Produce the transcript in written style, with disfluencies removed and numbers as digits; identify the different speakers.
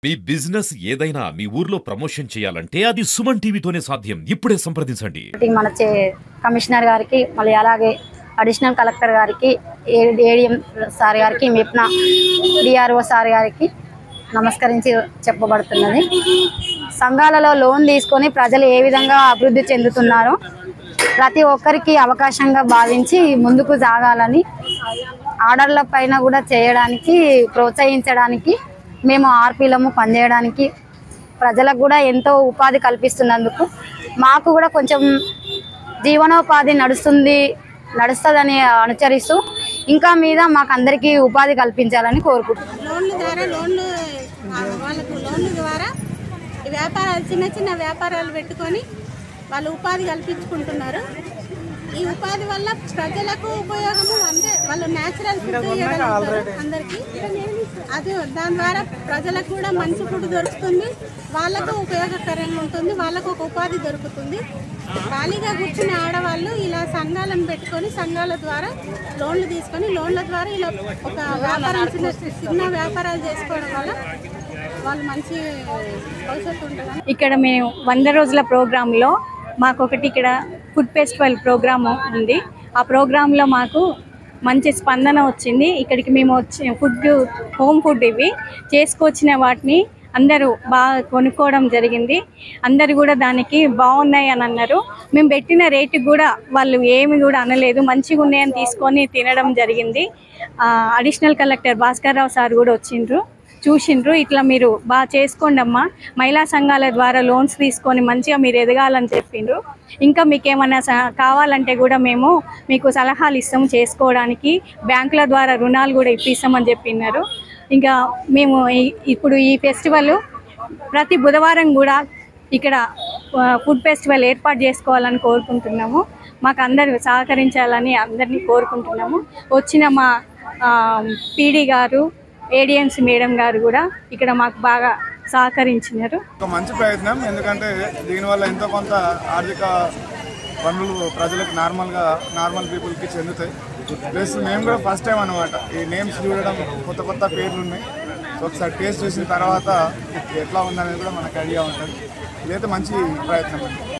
Speaker 1: మీ business ఏదైనా మీ ఊర్లో promotion చేయాలంటే అది సుమన్ టీవీతోనే సాధ్యం. ఇప్పుడే సంప్రదించండి.
Speaker 2: మన కమిషనర్ గారికి, మళ్ళీ అలాగే అడిషనల్ కలెక్టర్ గారికి, ఏడిఎం సార్ గారికి, మెప్నా డిఆర్ఓ సార్ గారికి నమస్కరించి చెప్పబడుతున్నది. సంఘాలలో లోన్ తీసుకొని ప్రజలు ఏ విధంగా అభివృద్ధి చెందుతున్నారో ప్రతి ఒక్కరికి అవకాశంగా భావించి ముందుకు సాగాలని, ఆర్డర్ల పైన కూడా చేయడానికి ప్రోత్సహించడానికి, మేము ఆర్పీలము పనిచేయడానికి ప్రజలకు కూడా ఎంతో ఉపాధి కల్పిస్తున్నందుకు మాకు కూడా కొంచెం జీవనోపాధి నడుస్తుందని అనుసరిస్తూ ఇంకా మీద మాకు అందరికీ ఉపాధి కల్పించాలని కోరుకుంటున్నాం.
Speaker 3: లోన్ల ద్వారా వ్యాపారాలు చిన్న వ్యాపారాలు పెట్టుకొని వాళ్ళు ఉపాధి కల్పించుకుంటున్నారు. ఈ ఉపాధి వల్ల ప్రజలకు ఉపయోగము, అంటే వాళ్ళు న్యాచురల్ ఫుడ్ ఇవ్వగలుగుతారు అందరికీ. అది దాని ద్వారా ప్రజలకు కూడా మంచి ఫుడ్ దొరుకుతుంది, వాళ్ళకు ఉపయోగకరంగా ఉంటుంది, వాళ్ళకు ఒక ఉపాధి దొరుకుతుంది. ఖాళీగా కూర్చుని ఆడవాళ్ళు ఇలా సంఘాలను పెట్టుకొని సంఘాల ద్వారా లోన్లు తీసుకొని లోన్ల ద్వారా ఇలా ఒక వ్యాపారం చిన్న వ్యాపారాలు చేసుకోవడం వల్ల వాళ్ళు మంచి భవిష్యత్తు ఉంటుంది.
Speaker 4: ఇక్కడ మేము 100 రోజుల ప్రోగ్రాంలో మాకొకటి ఇక్కడ ఫుడ్ ఫెస్టివల్ ప్రోగ్రాము ఉంది. ఆ ప్రోగ్రాంలో మాకు మంచి స్పందన వచ్చింది. ఇక్కడికి మేము హోమ్ ఫుడ్ ఇవి చేసుకొచ్చిన వాటిని అందరూ బాగా కొనుక్కోవడం జరిగింది. అందరు కూడా దానికి బాగున్నాయి అని అన్నారు. మేము పెట్టిన రేటు కూడా వాళ్ళు ఏమి కూడా అనలేదు, మంచిగా ఉన్నాయని తీసుకొని తినడం జరిగింది. Additional collector Bhaskar Rao sir కూడా చూసిండ్రు. ఇట్లా మీరు బాగా చేసుకోండి అమ్మా, మహిళా సంఘాల ద్వారా లోన్స్ తీసుకొని మంచిగా మీరు ఎదగాలని చెప్పిండ్రు. ఇంకా మీకు ఏమైనా కావాలంటే కూడా మేము మీకు సలహాలు ఇస్తాము చేసుకోవడానికి, బ్యాంకుల ద్వారా రుణాలు కూడా ఇప్పిస్తామని చెప్పినారు. ఇంకా మేము ఇప్పుడు ఈ ఫెస్టివల్ ప్రతి బుధవారం కూడా ఇక్కడ ఫుడ్ ఫెస్టివల్ ఏర్పాటు చేసుకోవాలని కోరుకుంటున్నాము. మాకు అందరూ సహకరించాలని అందరినీ కోరుకుంటున్నాము. వచ్చిన మా పీడీ గారు, ఏడిఎంసీ మేడం గారు కూడా ఇక్కడ మాకు బాగా సహకరించినారు.
Speaker 5: ఒక మంచి ప్రయత్నం, ఎందుకంటే దీనివల్ల ఎంతో కొంత ఆర్థిక పనులు ప్రజలకు నార్మల్ పీపుల్కి చెందుతాయి. ప్లస్ మేము కూడా ఫస్ట్ టైం అనమాట ఈ నేమ్స్ చూడడం, కొత్త పేర్లు ఉన్నాయి. ఒకసారి టేస్ట్ చేసిన తర్వాత ఎట్లా ఉందనేది కూడా మనకు ఐడియా ఉంటుంది. ఇదైతే మంచి ప్రయత్నం అండి.